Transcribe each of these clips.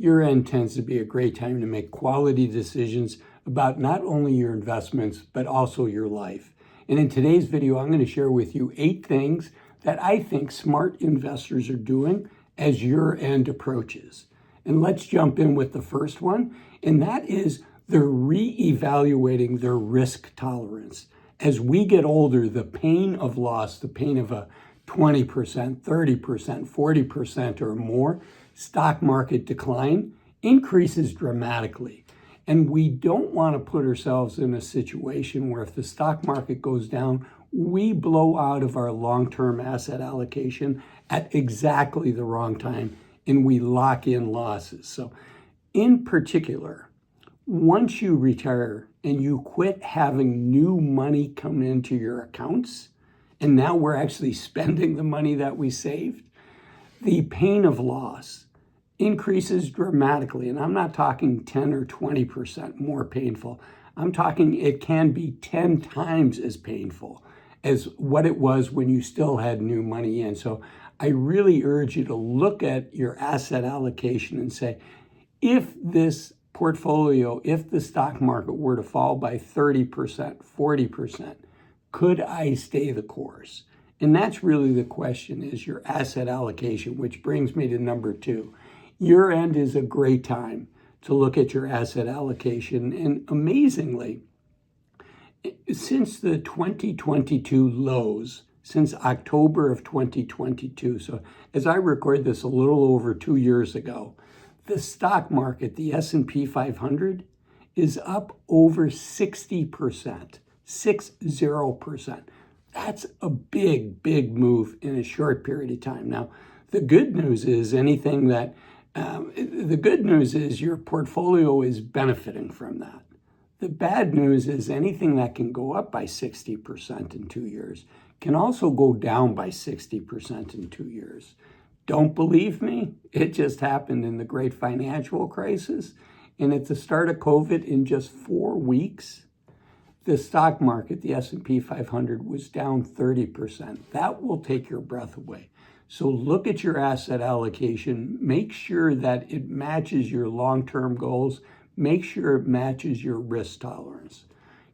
Year-end tends to be a great time to make quality decisions about not only your investments, but also your life. And in today's video, I'm going to share with you 8 things that I think smart investors are doing as year-end approaches. And let's jump in with the first one, and that is they're re-evaluating their risk tolerance. As we get older, the pain of loss, the pain of a 20%, 30%, 40% or more stock market decline increases dramatically. And we don't want to put ourselves in a situation where if the stock market goes down, we blow out of our long-term asset allocation at exactly the wrong time and we lock in losses. So in particular, once you retire and you quit having new money come into your accounts, and now we're actually spending the money that we saved, the pain of loss increases dramatically. And I'm not talking 10 or 20% more painful. I'm talking it can be 10 times as painful as what it was when you still had new money in. So I really urge you to look at your asset allocation and say, if this portfolio, if the stock market were to fall by 30%, 40%, could I stay the course? And that's really the question, is your asset allocation, which brings me to number 2. Year-end is a great time to look at your asset allocation. And amazingly, since the 2022 lows, since October of 2022, so as I record this a little over 2 years ago, the stock market, the S&P 500, is up over 60%, 60%. That's a big, big move in a short period of time. Now, the good news is your portfolio is benefiting from that. The bad news is anything that can go up by 60% in 2 years can also go down by 60% in 2 years. Don't believe me? It just happened in the great financial crisis. And at the start of COVID, in just 4 weeks, the stock market, the S&P 500, was down 30%. That will take your breath away. So look at your asset allocation. Make sure that it matches your long-term goals. Make sure it matches your risk tolerance.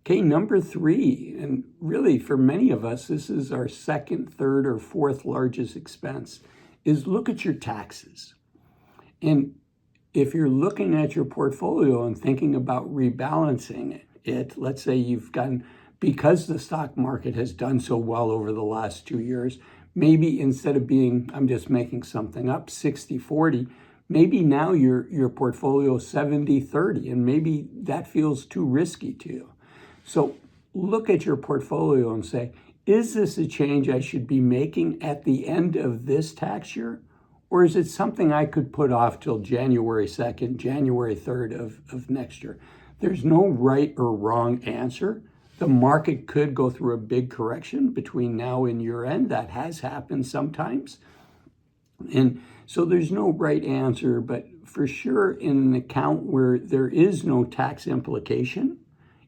Okay, number 3, and really for many of us, this is our second, third, or fourth largest expense, is look at your taxes. And if you're looking at your portfolio and thinking about rebalancing it, let's say you've gotten, because the stock market has done so well over the last 2 years, maybe instead of being, I'm just making something up, 60-40, maybe now your portfolio is 70-30, and maybe that feels too risky to you. So look at your portfolio and say, is this a change I should be making at the end of this tax year? Or is it something I could put off till January 2nd, January 3rd of next year? There's no right or wrong answer. The market could go through a big correction between now and year end. That has happened sometimes. And so there's no right answer, but for sure in an account where there is no tax implication,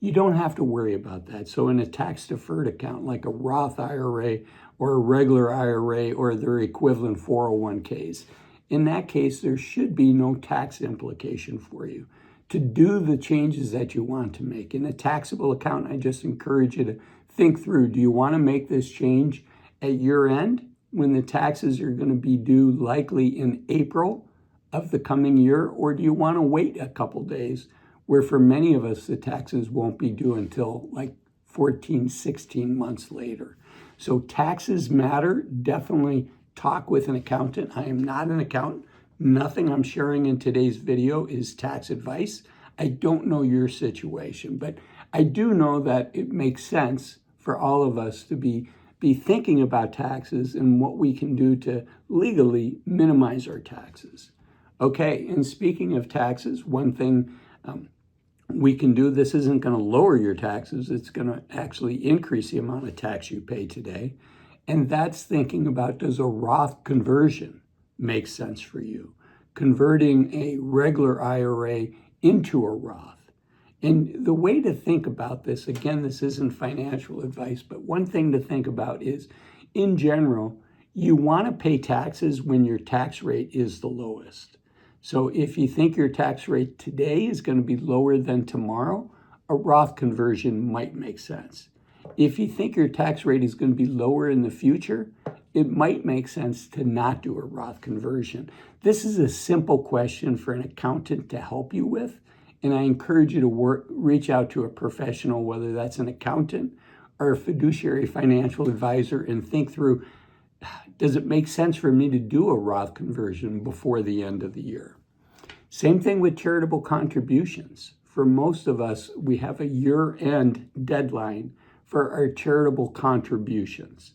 you don't have to worry about that. So in a tax-deferred account like a Roth IRA or a regular IRA or their equivalent 401ks, in that case, there should be no tax implication for you to do the changes that you want to make. In a taxable account, I just encourage you to think through, do you want to make this change at year end when the taxes are going to be due likely in April of the coming year, or do you want to wait a couple days where for many of us, the taxes won't be due until like 14, 16 months later. So taxes matter. Definitely talk with an accountant. I am not an accountant. Nothing I'm sharing in today's video is tax advice. I don't know your situation, but I do know that it makes sense for all of us to be thinking about taxes and what we can do to legally minimize our taxes. Okay, and speaking of taxes, one thing we can do, this isn't going to lower your taxes, it's going to actually increase the amount of tax you pay today. And that's thinking about, does a Roth conversion make sense for you? Converting a regular IRA into a Roth. And the way to think about this, again, this isn't financial advice, but one thing to think about is, in general, you want to pay taxes when your tax rate is the lowest. So if you think your tax rate today is going to be lower than tomorrow, a Roth conversion might make sense. If you think your tax rate is going to be lower in the future, it might make sense to not do a Roth conversion. This is a simple question for an accountant to help you with, and I encourage you to reach out to a professional, whether that's an accountant or a fiduciary financial advisor, and think through, does it make sense for me to do a Roth conversion before the end of the year? Same thing with charitable contributions. For most of us, we have a year-end deadline for our charitable contributions.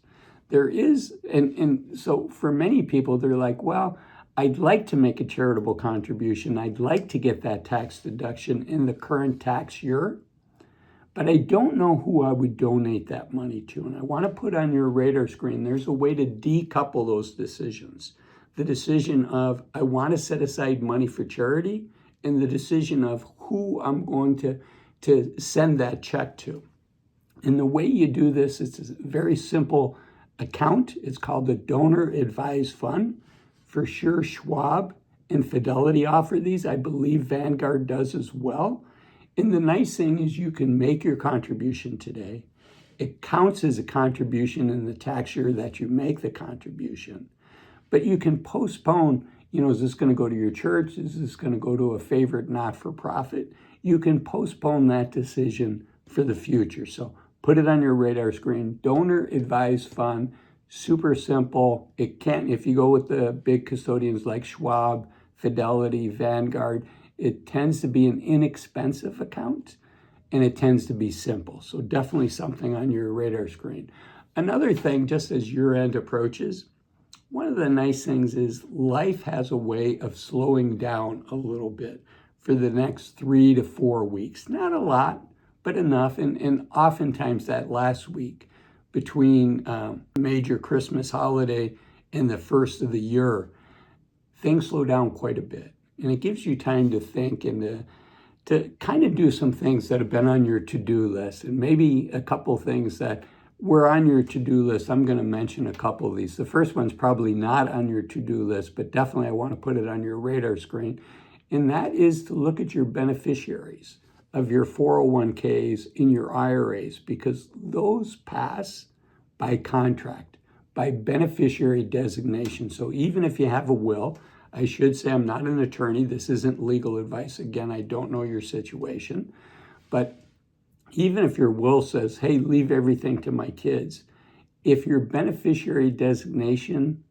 There is, and so for many people, they're like, well, I'd like to make a charitable contribution. I'd like to get that tax deduction in the current tax year, but I don't know who I would donate that money to. And I want to put on your radar screen, there's a way to decouple those decisions. The decision of, I want to set aside money for charity, and the decision of who I'm going to send that check to. And the way you do this is a very simple account. It's called the Donor Advised Fund. For sure, Schwab and Fidelity offer these. I believe Vanguard does as well. And the nice thing is you can make your contribution today. It counts as a contribution in the tax year that you make the contribution. But you can postpone, is this going to go to your church? Is this going to go to a favorite not-for-profit? You can postpone that decision for the future. So put it on your radar screen. Donor Advised Fund, super simple. It can't, if you go with the big custodians like Schwab, Fidelity, Vanguard, it tends to be an inexpensive account and it tends to be simple. So definitely something on your radar screen. Another thing, just as year end approaches, one of the nice things is life has a way of slowing down a little bit for the next 3 to 4 weeks. Not a lot, but enough. And oftentimes that last week between major Christmas holiday and the first of the year, things slow down quite a bit. And it gives you time to think and to kind of do some things that have been on your to-do list. And maybe a couple things that were on your to-do list. I'm going to mention a couple of these. The first one's probably not on your to-do list, but definitely I want to put it on your radar screen. And that is to look at your beneficiaries of your 401ks in your IRAs, because those pass by contract, by beneficiary designation. So even if you have a will, I should say I'm not an attorney. This isn't legal advice. Again, I don't know your situation. But even if your will says, hey, leave everything to my kids, if your beneficiary designation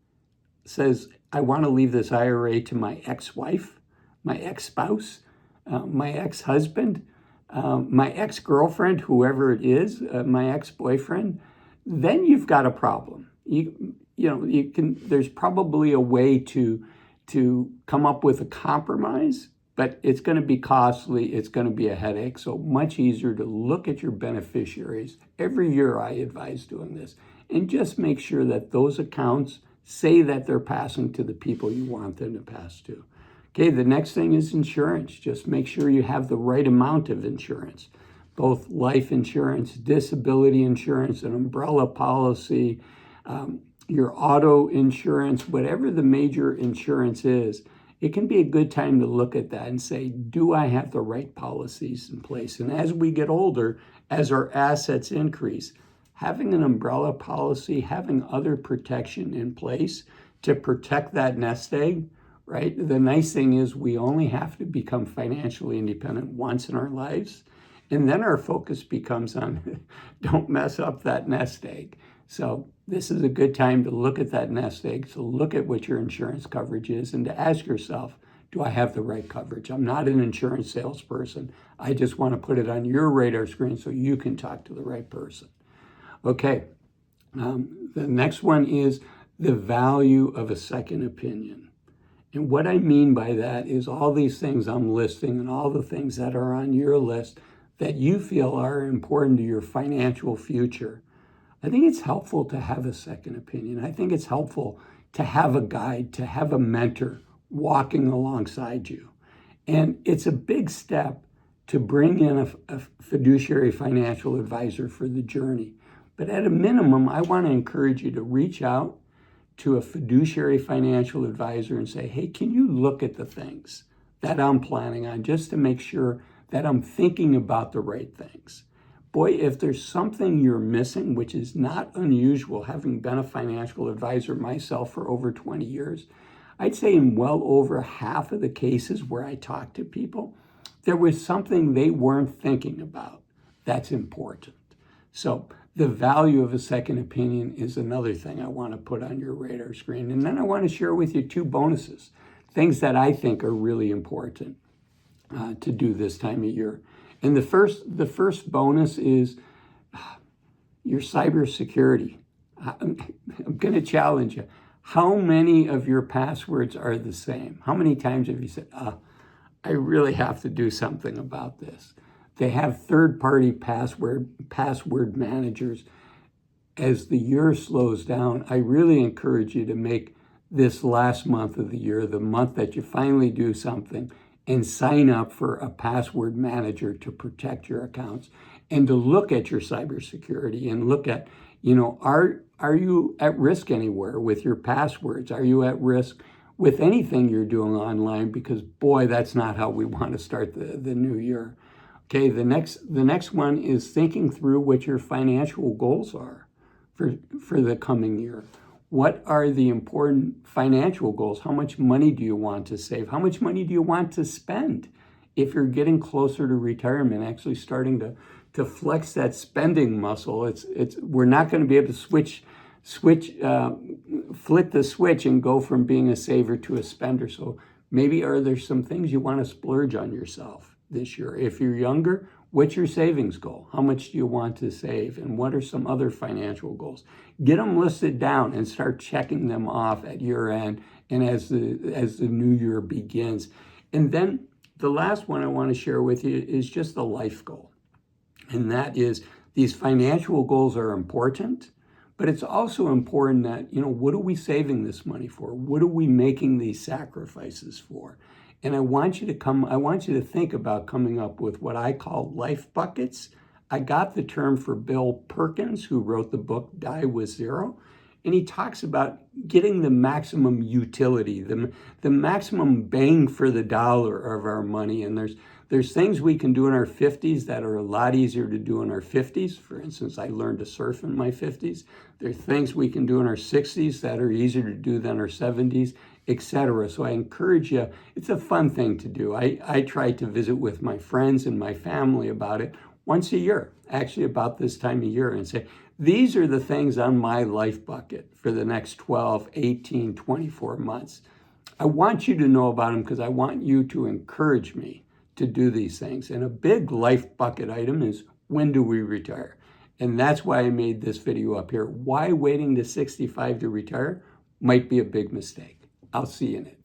says, I want to leave this IRA to my ex-wife, my ex-spouse, my ex-husband, my ex-girlfriend, whoever it is, my ex-boyfriend, then you've got a problem. There's probably a way to come up with a compromise, but it's going to be costly. It's going to be a headache. So much easier to look at your beneficiaries. Every year I advise doing this, and just make sure that those accounts say that they're passing to the people you want them to pass to. Okay, the next thing is insurance. Just make sure you have the right amount of insurance, both life insurance, disability insurance, an umbrella policy, your auto insurance, whatever the major insurance is. It can be a good time to look at that and say, do I have the right policies in place? And as we get older, as our assets increase, having an umbrella policy, having other protection in place to protect that nest egg, right? The nice thing is we only have to become financially independent once in our lives. And then our focus becomes on don't mess up that nest egg. So this is a good time to look at that nest egg, to look at what your insurance coverage is, and to ask yourself, do I have the right coverage? I'm not an insurance salesperson. I just want to put it on your radar screen so you can talk to the right person. Okay, the next one is the value of a second opinion. And what I mean by that is all these things I'm listing and all the things that are on your list that you feel are important to your financial future. I think it's helpful to have a second opinion. I think it's helpful to have a guide, to have a mentor walking alongside you. And it's a big step to bring in a fiduciary financial advisor for the journey. But at a minimum, I want to encourage you to reach out to a fiduciary financial advisor and say, hey, can you look at the things that I'm planning on just to make sure that I'm thinking about the right things? Boy, if there's something you're missing, which is not unusual, having been a financial advisor myself for over 20 years, I'd say in well over half of the cases where I talk to people, there was something they weren't thinking about that's important. So the value of a second opinion is another thing I want to put on your radar screen. And then I want to share with you 2 bonuses, things that I think are really important to do this time of year. And the first bonus is your cybersecurity. I'm going to challenge you. How many of your passwords are the same? How many times have you said, I really have to do something about this? They have third-party password managers. As the year slows down, I really encourage you to make this last month of the year the month that you finally do something and sign up for a password manager to protect your accounts and to look at your cybersecurity and look at, are you at risk anywhere with your passwords? Are you at risk with anything you're doing online? Because boy, that's not how we want to start the new year. Okay, the next one is thinking through what your financial goals are for the coming year. What are the important financial goals? How much money do you want to save? How much money do you want to spend? If you're getting closer to retirement, actually starting to flex that spending muscle, we're not going to be able to flick the switch and go from being a saver to a spender. So maybe are there some things you want to splurge on yourself this year? If you're younger, what's your savings goal? How much do you want to save? And what are some other financial goals? Get them listed down and start checking them off at year end and as the new year begins. And then the last one I want to share with you is just the life goal. And that is, these financial goals are important, but it's also important that, what are we saving this money for? What are we making these sacrifices for? And I want you to think about coming up with what I call life buckets. I got the term for Bill Perkins, who wrote the book Die with Zero. And he talks about getting the maximum utility, the maximum bang for the dollar of our money. And there's things we can do in our 50s that are a lot easier to do in our 50s. For instance, I learned to surf in my 50s. There are things we can do in our 60s that are easier to do than our 70s, etc. So I encourage you, it's a fun thing to do. I try to visit with my friends and my family about it once a year, actually about this time of year, and say, these are the things on my life bucket for the next 12, 18, 24 months. I want you to know about them because I want you to encourage me to do these things. And a big life bucket item is, when do we retire? And that's why I made this video up here. Why waiting to 65 to retire might be a big mistake. I'll see you in it.